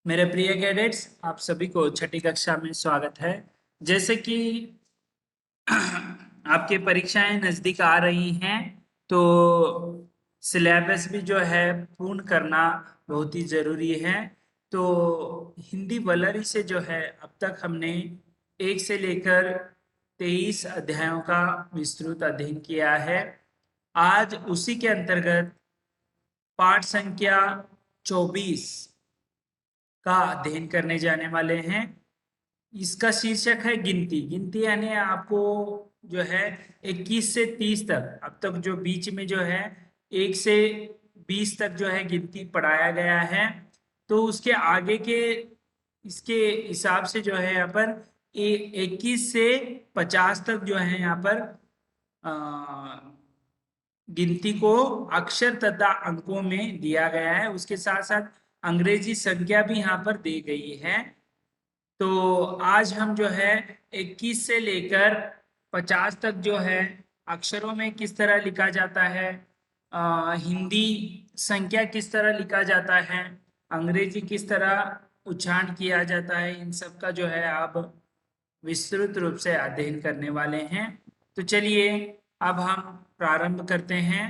मेरे प्रिय कैडेट्स, आप सभी को छठी कक्षा में स्वागत है। जैसे कि आपकी परीक्षाएं नजदीक आ रही हैं, तो सिलेबस भी जो है पूर्ण करना बहुत ही जरूरी है। तो हिंदी वलरी से जो है अब तक हमने 1 से लेकर 23 अध्यायों का विस्तृत अध्ययन किया है। आज उसी के अंतर्गत पाठ संख्या 24 का अध्ययन करने जाने वाले हैं। इसका शीर्षक है गिनती। गिनती यानी आपको जो है 21 से 30 तक, अब तक जो बीच में जो है 1 से 20 तक जो है गिनती पढ़ाया गया है। तो उसके आगे के इसके हिसाब से जो है यहाँ पर 21 से 50 तक जो है यहाँ पर गिनती को अक्षर तथा अंकों में दिया गया है। उसके साथ साथ अंग्रेजी संख्या भी यहाँ पर दी गई है। तो आज हम जो है 21 से लेकर 50 तक जो है अक्षरों में किस तरह लिखा जाता है, हिंदी संख्या किस तरह लिखा जाता है, अंग्रेजी किस तरह उच्चारण किया जाता है, इन सब का जो है आप विस्तृत रूप से अध्ययन करने वाले हैं। तो चलिए अब हम प्रारंभ करते हैं।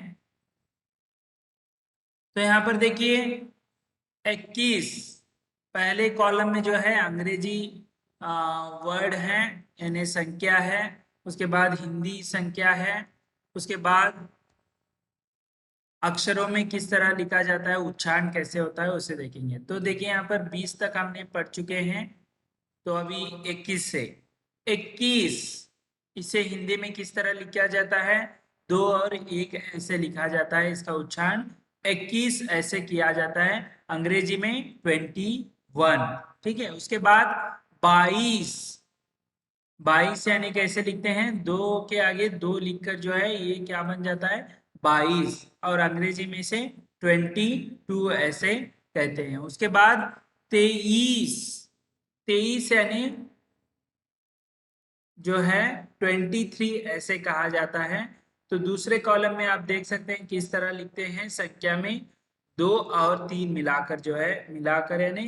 तो यहाँ पर देखिए 21 पहले कॉलम में जो है अंग्रेजी वर्ड है यानी संख्या है। उसके बाद हिंदी संख्या है। उसके बाद अक्षरों में किस तरह लिखा जाता है, उच्चारण कैसे होता है, उसे देखेंगे। तो देखिए यहाँ पर 20 तक हमने पढ़ चुके हैं। तो अभी 21 से 21 इसे हिंदी में किस तरह लिखा जाता है, 2 और 1 ऐसे लिखा जाता है। इसका उच्चारण 21 ऐसे किया जाता है। अंग्रेजी में 21। ठीक है। उसके बाद 22, 22 यानी कैसे लिखते हैं, 2 के आगे 2 लिखकर जो है ये क्या बन जाता है, 22। और अंग्रेजी में से 22 ऐसे कहते हैं। उसके बाद 23, 23 यानी जो है 23 ऐसे कहा जाता है। तो दूसरे कॉलम में आप देख सकते हैं किस तरह लिखते हैं, संख्या में 2 और 3 मिलाकर जो है, मिलाकर यानी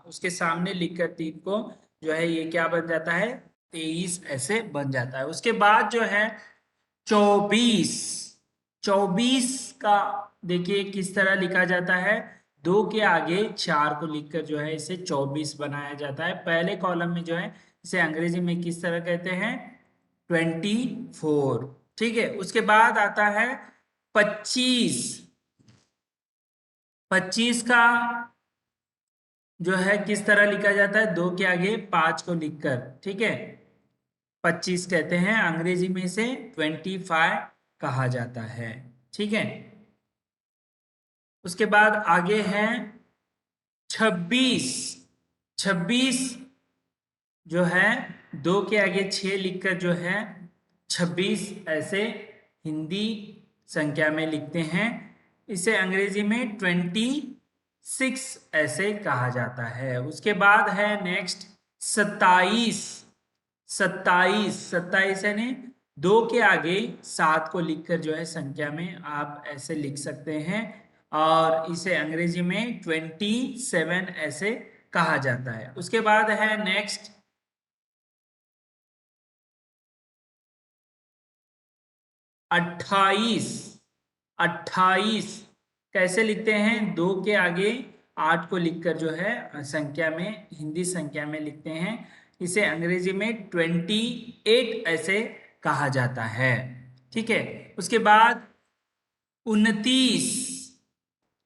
उसके सामने लिखकर 3 को जो है ये क्या बन जाता है, 23 ऐसे बन जाता है। उसके बाद जो है 24, 24 का देखिए किस तरह लिखा जाता है, 2 के आगे 4 को लिखकर जो है इसे 24 बनाया जाता है। पहले कॉलम में जो है इसे अंग्रेजी में किस तरह कहते हैं, 24। ठीक है। उसके बाद आता है 25, 25 का जो है किस तरह लिखा जाता है, 2 के आगे 5 को लिखकर। ठीक है। 25 कहते हैं, अंग्रेजी में से 25 कहा जाता है। ठीक है। उसके बाद आगे है 26, 26 जो है 2 के आगे 6 लिखकर जो है 26 ऐसे हिंदी संख्या में लिखते हैं। इसे अंग्रेजी में 26 ऐसे कहा जाता है। उसके बाद है नेक्स्ट 27, 27, 27 यानी 2 के आगे 7 को लिखकर जो है संख्या में आप ऐसे लिख सकते हैं। और इसे अंग्रेजी में 27 ऐसे कहा जाता है। उसके बाद है नेक्स्ट 28, 28 कैसे लिखते हैं, 2 के आगे 8 को लिखकर जो है संख्या में, हिंदी संख्या में लिखते हैं। इसे अंग्रेजी में 28 ऐसे कहा जाता है। ठीक है। उसके बाद 29,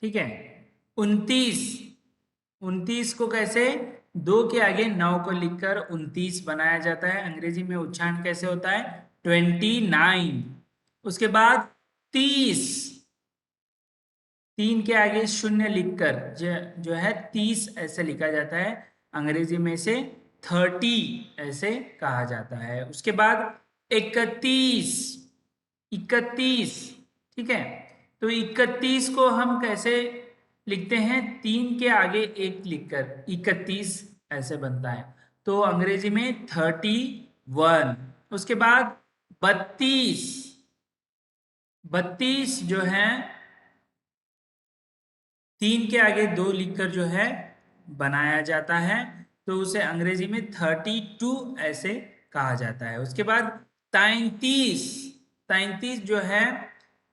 ठीक है, 29, 29 को कैसे, 2 के आगे 9 को लिखकर 29 बनाया जाता है। अंग्रेजी में उच्चारण कैसे होता है, 29। उसके बाद 30, 3 के आगे 0 लिखकर जो है 30 ऐसे लिखा जाता है। अंग्रेजी में से 30 ऐसे कहा जाता है। उसके बाद 31, 31। ठीक है। तो 31 को हम कैसे लिखते हैं, 3 के आगे 1 लिखकर 31 ऐसे बनता है। तो अंग्रेजी में 31। उसके बाद 32, 32 जो है 3 के आगे 2 लिखकर जो है बनाया जाता है तो उसे अंग्रेजी में 32 ऐसे कहा जाता है। उसके बाद 33, 33 जो है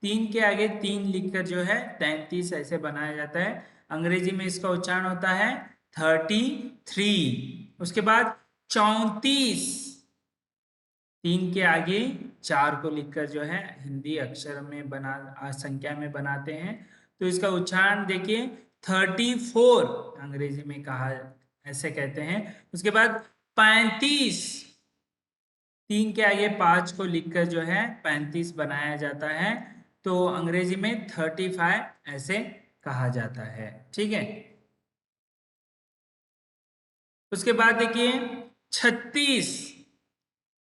3 के आगे 3 लिखकर जो है 33 ऐसे बनाया जाता है। अंग्रेजी में इसका उच्चारण होता है 33। उसके बाद 34, 3 के आगे 4 को लिखकर जो है हिंदी अक्षर में संख्या में बनाते हैं तो इसका उच्चारण देखिए 34 अंग्रेजी में कहा ऐसे कहते हैं। उसके बाद 35, 3 के आगे 5 को लिखकर जो है 35 बनाया जाता है तो अंग्रेजी में 35 ऐसे कहा जाता है। ठीक है। उसके बाद देखिए 36,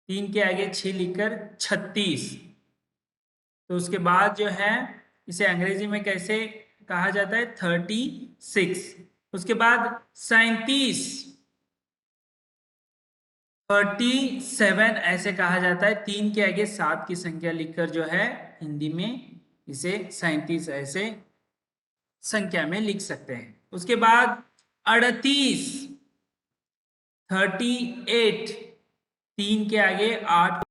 3 के आगे 6 लिखकर 36, तो उसके बाद जो है इसे अंग्रेजी में कैसे कहा जाता है 36। उसके बाद 37, 37 ऐसे कहा जाता है। 3 के आगे 7 की संख्या लिखकर जो है हिंदी में इसे 37 ऐसे संख्या में लिख सकते हैं। उसके बाद 38, 38, 3 के आगे 8,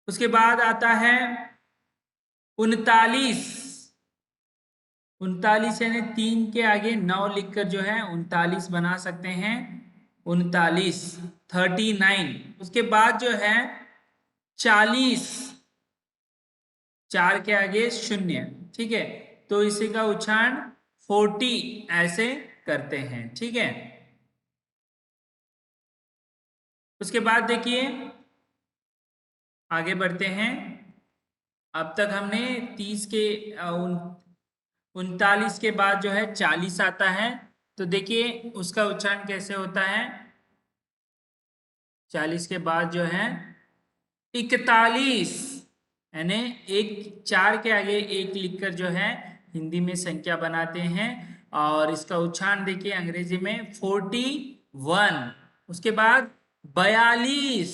उसके बाद आता है 39, 39 यानी 3 के आगे 9 लिखकर जो है 39 बना सकते हैं 39, 39। उसके बाद जो है 40, 4 के आगे 0, ठीक है, तो इसी का उच्चारण 40 ऐसे करते हैं। ठीक है। उसके बाद देखिए आगे बढ़ते हैं। अब तक हमने 30 के 39 के बाद जो है 40 आता है तो देखिए उसका उच्चारण कैसे होता है। 40 के बाद जो है 41, यानी एक 4 के आगे 1 लिखकर जो है हिंदी में संख्या बनाते हैं और इसका उच्चारण देखिए अंग्रेजी में 41। उसके बाद 42,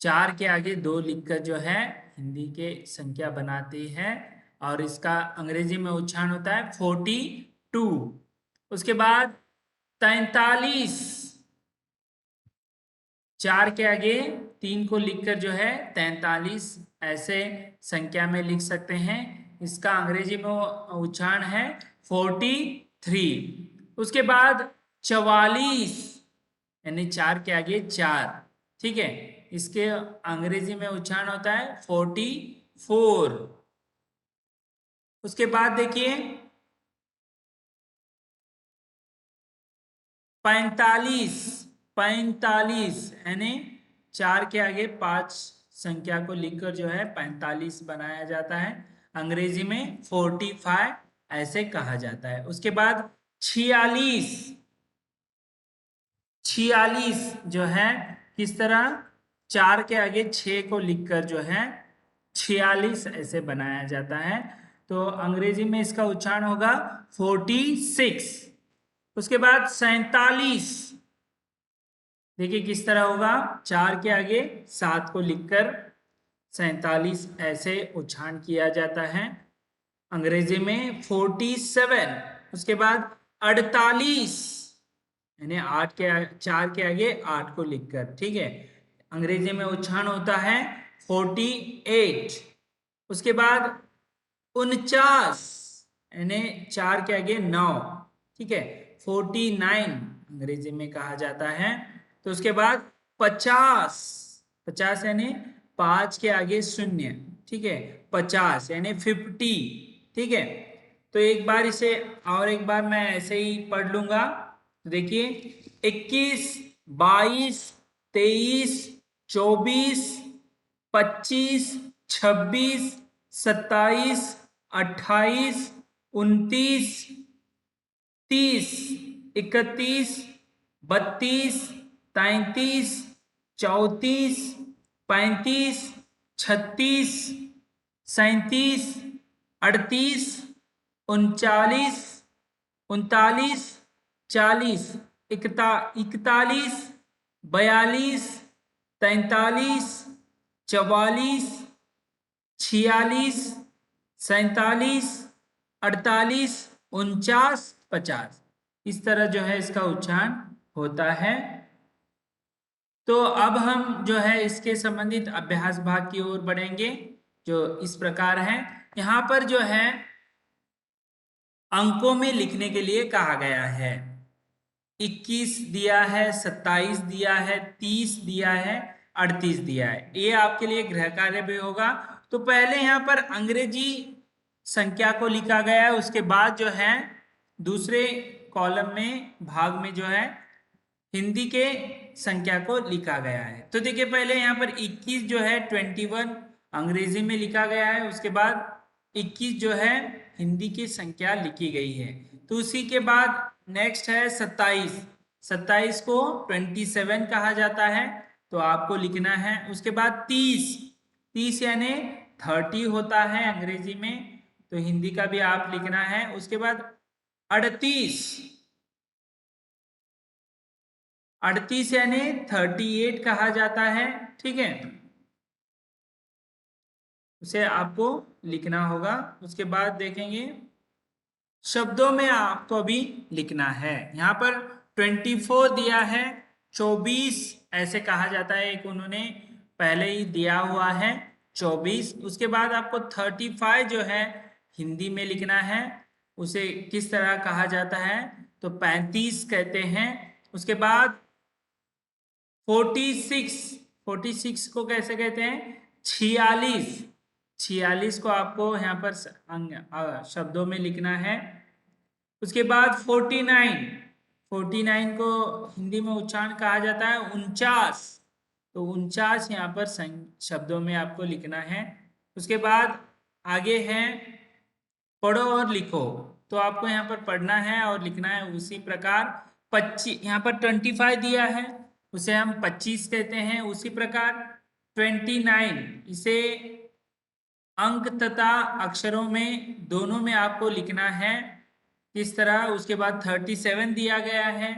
4 के आगे 2 लिखकर जो है हिंदी के संख्या बनाते हैं और इसका अंग्रेजी में उच्चारण होता है 42। उसके बाद 43, 4 के आगे 3 को लिखकर जो है 43 ऐसे संख्या में लिख सकते हैं। इसका अंग्रेजी में उच्चारण है 43। उसके बाद 44, यानी 4 के आगे 4, ठीक है, इसके अंग्रेजी में उच्चारण होता है 44। उसके बाद देखिए 45, 45 यानी 4 के आगे 5 संख्या को लिखकर जो है 45 बनाया जाता है। अंग्रेजी में 45 ऐसे कहा जाता है। उसके बाद 46, 46 जो है किस तरह 4 के आगे 6 को लिखकर जो है 46 ऐसे बनाया जाता है तो अंग्रेजी में इसका उच्चारण होगा 46। उसके बाद 47, देखिए किस तरह होगा 4 के आगे 7 को लिखकर 47 ऐसे उच्चारण किया जाता है अंग्रेजी में 47। उसके बाद 48, यानी 4 के आगे 8 को लिखकर, ठीक है, अंग्रेजी में उच्चारण होता है 48। उसके बाद 49, यानी 4 के आगे 9, ठीक है, 49 अंग्रेजी में कहा जाता है। तो उसके बाद 50, 50 यानी 5 के आगे 0, ठीक है, 50 यानी 50, ठीक है। तो एक बार इसे और एक बार मैं ऐसे ही पढ़ लूंगा। तो देखिए 21, 22, 23, 24, 25, 26, 27, 28, 29, 30, 31, 32, 33, 34, 35, 36, 37, 38, 39, 39, 40, 41, 42, 43, 44, 46, 47, 48, 49, 50, इस तरह जो है इसका उच्चारण होता है। तो अब हम जो है इसके संबंधित अभ्यास भाग की ओर बढ़ेंगे, जो इस प्रकार है। यहाँ पर जो है अंकों में लिखने के लिए कहा गया है। 21 दिया है, 27 दिया है, 30 दिया है, 38 दिया है। ये आपके लिए गृह कार्य भी होगा। तो पहले यहाँ पर अंग्रेजी संख्या को लिखा गया है, उसके बाद जो है दूसरे कॉलम में भाग में जो है हिंदी के संख्या को लिखा गया है। तो देखिए पहले यहाँ पर 21 जो है 21 अंग्रेजी में लिखा गया है, उसके बाद 21 जो है हिंदी की संख्या लिखी गई है। तो उसी के बाद नेक्स्ट है 27, 27 को 27 कहा जाता है, तो आपको लिखना है। उसके बाद 30, 30 यानी 30 होता है अंग्रेजी में, तो हिंदी का भी आप लिखना है। उसके बाद 38, 38 यानी 38 कहा जाता है, ठीक है, उसे आपको लिखना होगा। उसके बाद देखेंगे शब्दों में आपको अभी लिखना है। यहाँ पर 24 दिया है, 24 ऐसे कहा जाता है, एक उन्होंने पहले ही दिया हुआ है 24। उसके बाद आपको 35 जो है हिंदी में लिखना है, उसे किस तरह कहा जाता है, तो 35 कहते हैं। उसके बाद 46, 46 को कैसे कहते हैं, 46, 46 को आपको यहाँ पर शब्दों में लिखना है। उसके बाद 49, 49 को हिंदी में उच्चारण कहा जाता है 49, तो 49 यहाँ पर शब्दों में आपको लिखना है। उसके बाद आगे है पढ़ो और लिखो, तो आपको यहाँ पर पढ़ना है और लिखना है उसी प्रकार। 25 यहाँ पर 25 दिया है, उसे हम 25 कहते हैं। उसी प्रकार 29, इसे अंक तथा अक्षरों में दोनों में आपको लिखना है, किस तरह। उसके बाद 37 दिया गया है,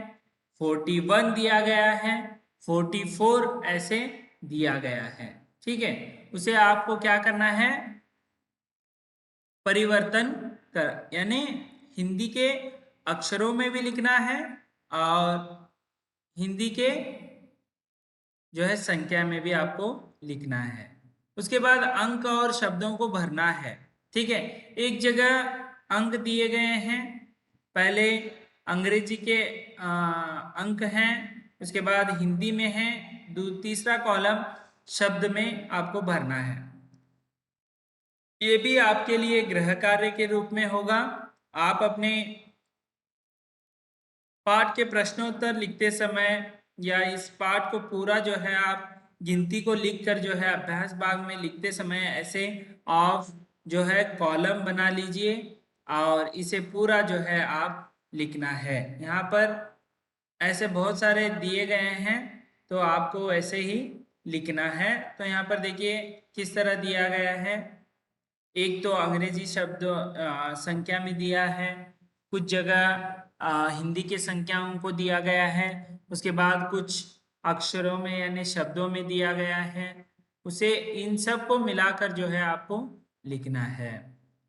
41 दिया गया है, 44 ऐसे दिया गया है, ठीक है। उसे आपको क्या करना है, परिवर्तन कर, यानी हिंदी के अक्षरों में भी लिखना है और हिंदी के जो है संख्या में भी आपको लिखना है। उसके बाद अंक और शब्दों को भरना है, ठीक है। एक जगह अंक दिए गए हैं, पहले अंग्रेजी के अंक हैं, उसके बाद हिंदी में है, तीसरा कॉलम शब्द में आपको भरना है। ये भी आपके लिए गृह कार्य के रूप में होगा। आप अपने पाठ के प्रश्नोत्तर लिखते समय या इस पाठ को पूरा जो है आप गिनती को लिखकर जो है अभ्यास भाग में लिखते समय ऐसे आप जो है कॉलम बना लीजिए और इसे पूरा जो है आप लिखना है। यहाँ पर ऐसे बहुत सारे दिए गए हैं, तो आपको ऐसे ही लिखना है। तो यहाँ पर देखिए किस तरह दिया गया है। एक तो अंग्रेजी शब्द संख्या में दिया है, कुछ जगह हिंदी के संख्याओं को दिया गया है, उसके बाद कुछ अक्षरों में यानी शब्दों में दिया गया है, उसे इन सब को मिलाकर जो है आपको लिखना है,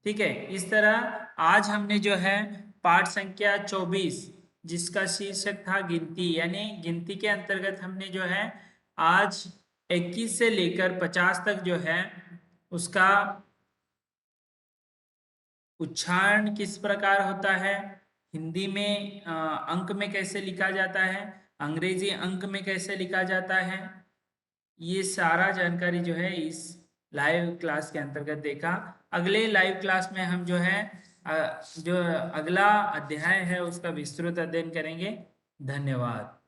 ठीक है। इस तरह आज हमने जो है पाठ संख्या 24 जिसका शीर्षक था गिनती, यानी गिनती के अंतर्गत हमने जो है आज 21 से लेकर 50 तक जो है उसका उच्चारण किस प्रकार होता है, हिंदी में अंक में कैसे लिखा जाता है, अंग्रेजी अंक में कैसे लिखा जाता है, ये सारा जानकारी जो है इस लाइव क्लास के अंतर्गत देखा। अगले लाइव क्लास में हम जो है जो अगला अध्याय है उसका विस्तृत अध्ययन करेंगे। धन्यवाद।